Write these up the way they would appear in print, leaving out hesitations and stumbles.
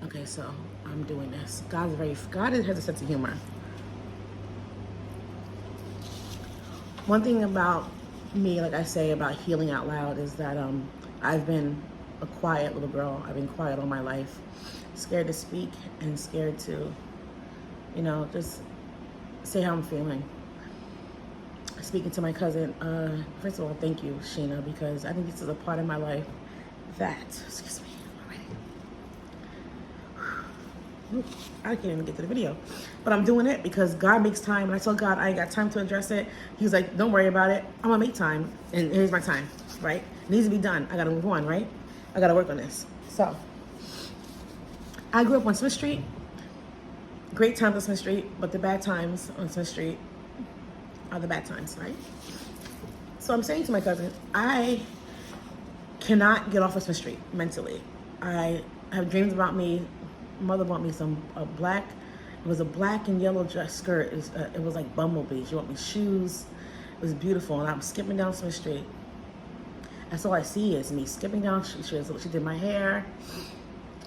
Okay, so I'm doing this. God has a sense of humor. One thing about me, like I say about healing out loud, is that I've been a quiet little girl. I've been quiet all my life, scared to speak and scared to, just say how I'm feeling. Speaking to my cousin, first of all, thank you, Sheena, because I think this is a part of my life that, excuse me, I can't even get to the video. But I'm doing it because God makes time. And I told God I ain't got time to address it. He's like, don't worry about it. I'm going to make time. And here's my time, right? It needs to be done. I got to move on, right? I got to work on this. So, I grew up on Smith Street. Great times on Smith Street. But the bad times on Smith Street are the bad times, right? So I'm saying to my cousin, I cannot get off of Smith Street mentally. I have dreams about me. Mother bought me it was a black and yellow dress skirt. It was like Bumblebee. She bought me shoes. It was beautiful. And I'm skipping down Smith Street. That's all I see is me skipping down. She did my hair.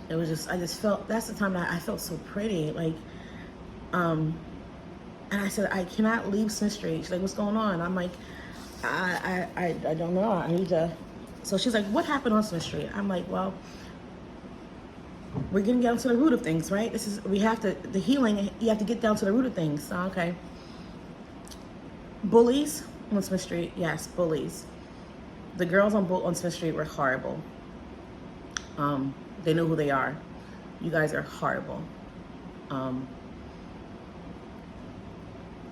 It was just, I just felt, that's the time that I felt so pretty. Like, and I said, I cannot leave Smith Street. She's like, what's going on? I'm like, I don't know. I need to. So she's like, what happened on Smith Street? I'm like, well, we're getting down to the root of things, right? The healing, you have to get down to the root of things. So, okay. Bullies on Smith Street, yes, bullies. The girls on Smith Street were horrible. They know who they are. You guys are horrible.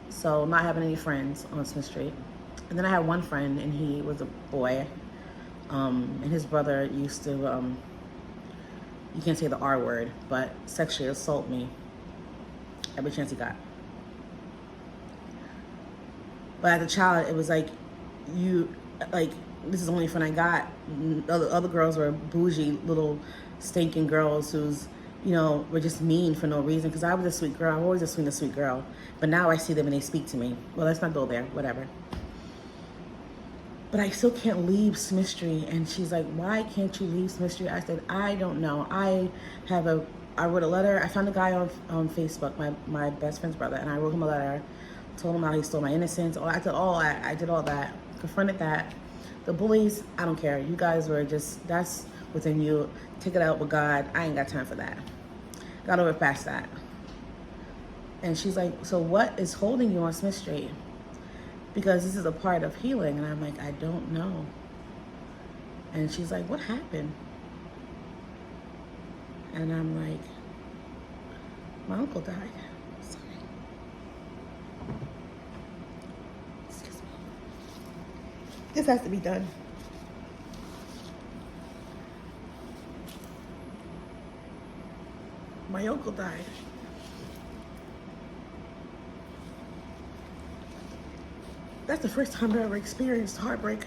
So not having any friends on Smith Street. And then I had one friend, and he was a boy. And his brother used to, you can't say the R word, but sexually assault me every chance he got. But as a child, it was like, this is the only friend I got. Other girls were bougie, little stinking girls who's, were just mean for no reason. Because I was a sweet girl. I'm always a sweet girl. But now I see them and they speak to me. Well, let's not go there. Whatever. But I still can't leave Smith Street. And she's like, why can't you leave Smith Street? I said, I don't know. I wrote a letter. I found a guy on Facebook, my best friend's brother, and I wrote him a letter, told him how he stole my innocence. I did all that, confronted that. The bullies, I don't care. You guys were just, that's within you. Take it out with God. I ain't got time for that. Got over past that. And she's like, so what is holding you on Smith Street? Because this is a part of healing. And I'm like, I don't know. And she's like, what happened? And I'm like, my uncle died. Sorry. Excuse me. This has to be done. My uncle died. That's the first time I ever experienced heartbreak.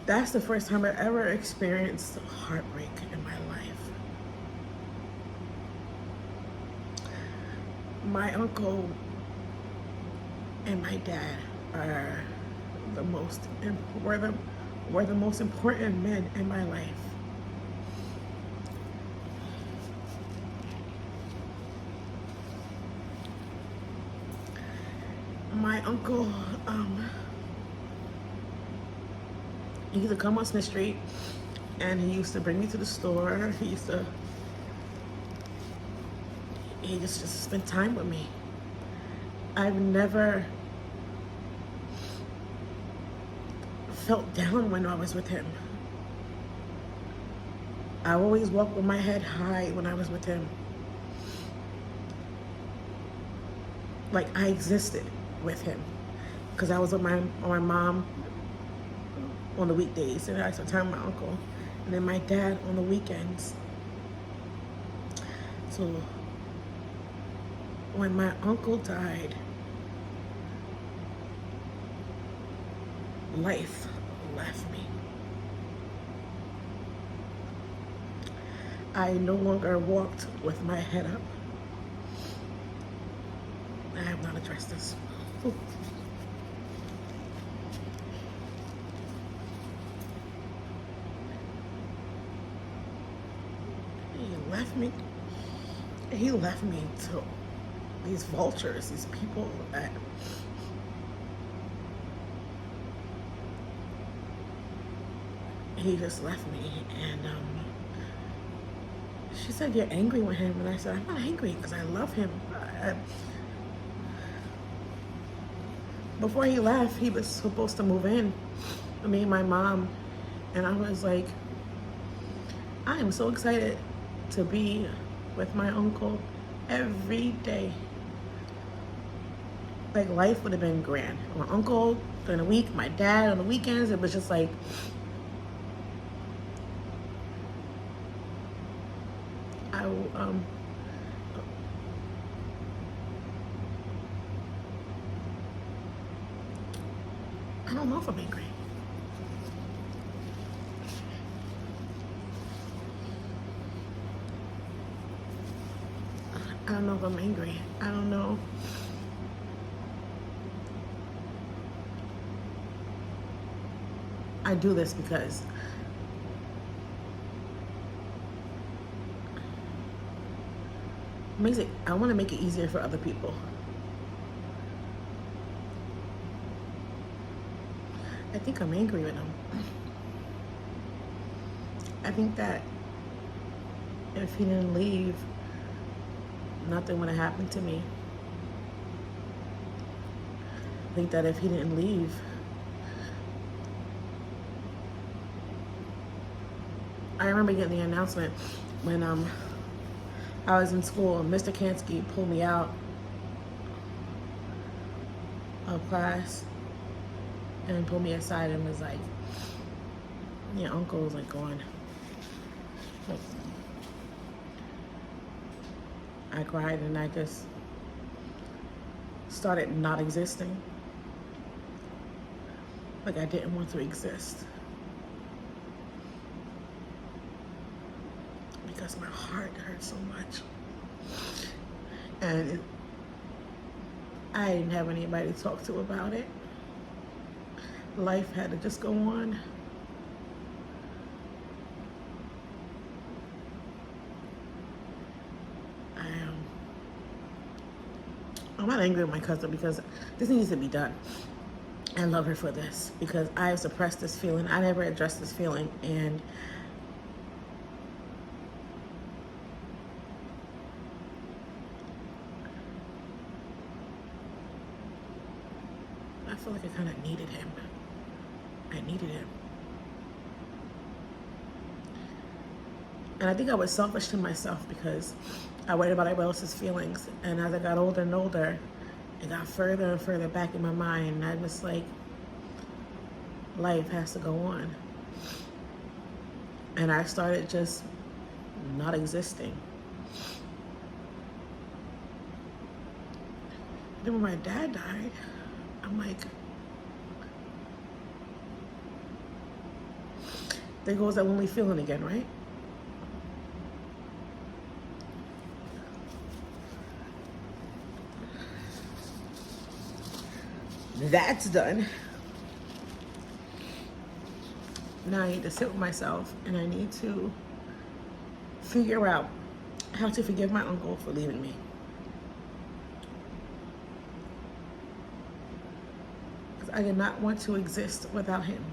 That's the first time I ever experienced heartbreak in my life. My uncle and my dad are were the most important men in my life. My uncle, he used to come on Smith Street, and he used to bring me to the store. He just spent time with me. I've never felt down when I was with him. I always walked with my head high when I was with him. Like I existed with him, because I was with my mom on the weekdays, and I spent time with my uncle, and then my dad on the weekends. So when my uncle died, life left me. I no longer walked with my head up. I have not addressed this. Ooh. left me. He left me to these vultures, these people that he just left me. And she said, "You're angry with him," and I said, "I'm not angry because I love him." Before he left, he was supposed to move in with me and my mom, and I was like, I am so excited to be with my uncle every day. Like, life would have been grand. My uncle during the week, my dad on the weekends. It was just like, I don't know if I'm angry. I don't know if I'm angry. I don't know. I do this because I want to make it easier for other people. I think I'm angry with him. I think that if he didn't leave, nothing would have happened to me. I think that if he didn't leave, I remember getting the announcement when I was in school and Mr. Kansky pulled me out of class and pulled me aside and was like, "Your uncle was like gone." Like, I cried and I just started not existing. Like, I didn't want to exist. Because my heart hurt so much. And I didn't have anybody to talk to about it. Life had to just go on. I'm not angry with my cousin because this needs to be done. I love her for this because I suppressed this feeling. I never addressed this feeling, and I feel like I kind of needed him. I needed him. And I think I was selfish to myself because I worried about everybody else's feelings. And as I got older and older, it got further and further back in my mind. And I was like, life has to go on. And I started just not existing. Then when my dad died, I'm like, there goes that lonely feeling again, right? That's done. Now I need to sit with myself and I need to figure out how to forgive my uncle for leaving me. Because I did not want to exist without him.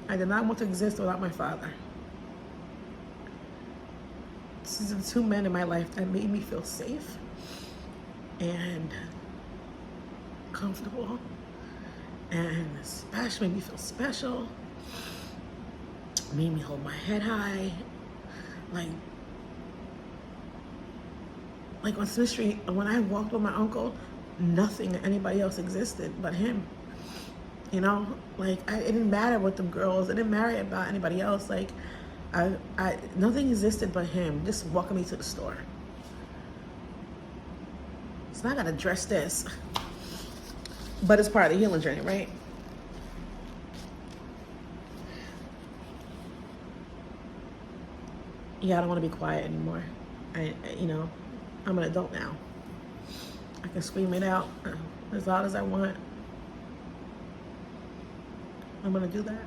I did not want to exist without my father. These are the two men in my life that made me feel safe and comfortable, and especially made me feel special, made me hold my head high, like on Smith Street, when I walked with my uncle, nothing or anybody else existed but him. You know, like it didn't matter what them girls, it didn't matter about anybody else. Like nothing existed but him, just walking me to the store. So I gotta address this. But it's part of the healing journey, right? Yeah, I don't want to be quiet anymore. I'm an adult now. I can scream it out as loud as I want. I'm gonna do that.